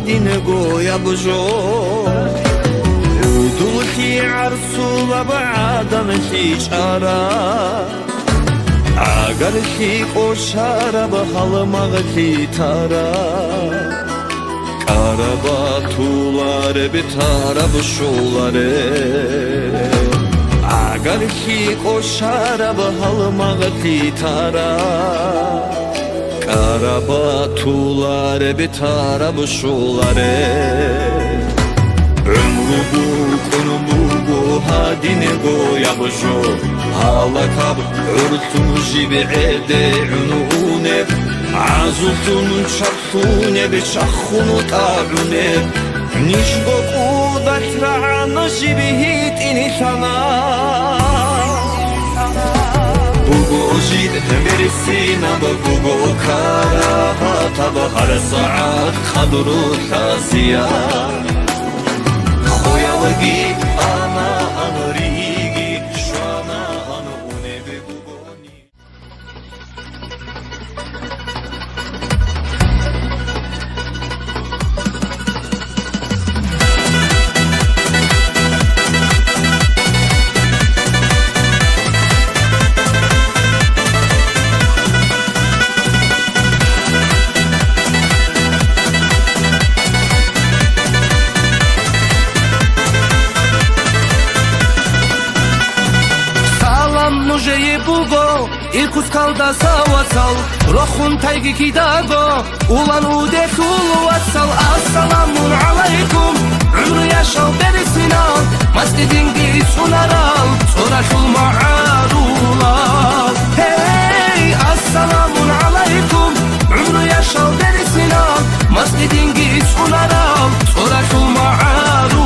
دينغو يبجو ودولكي عرسو بعدم في شارع عقلكي قشارة بحلمغتي تارا كارباتوlar بتارا بشوlar عقلكي قشارة بحلمغتي تارا Karabatular bitara bu şuları Ömrü bu konu bu hadine goya bu şu Halakab örtün jibi'ede ünune Azultun çartune beçakhunu ta'une Nişgo kudat ra'ana jibihit ini sana Bugo jid merisina bugo kara Taba har saat khadru khasiya Khoya wagi ana anrigi shana anu une begugoni Mujeye bugo ilkus kalda savatsal Rohun taygi kidago ulan ude kulu atsal Assalamun alaikum Umru yaşal berisini al Masjidingi sunaral Soraşul ma'arulal Hey assalamun alaikum Umru yaşal berisini al Masjidingi sunaral Soraşul ma'arulal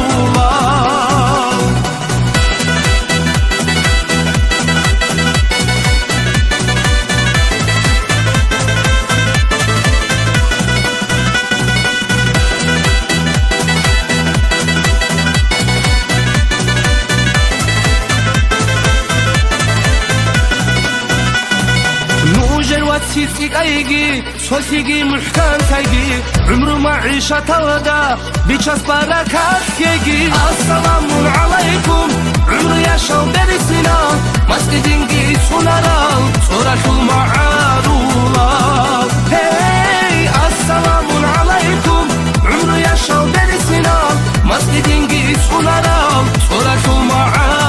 سيسيك ايجي سوسيجي محكان تايجي عمره معيشة تلدا بيشاس بركات يجي السلام عليكم عمره يشاو برسنا مسجدينجي سونارال سورة المعارولال هاي السلام عليكم عمره يشاو برسنا مسجدينجي سونارال سورة المعارولال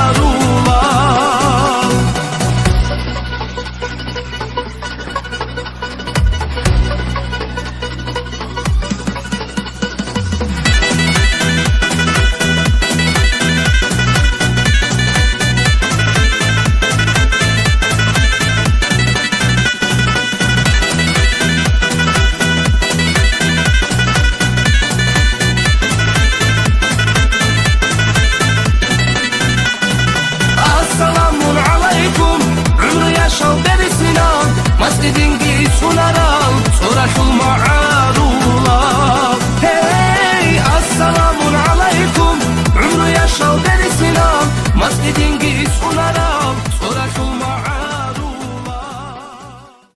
Masjidingi sunaral Soraşul ma'arulal Hey assalamun alaikum Umru yaşal berisini al Masjidingi sunaral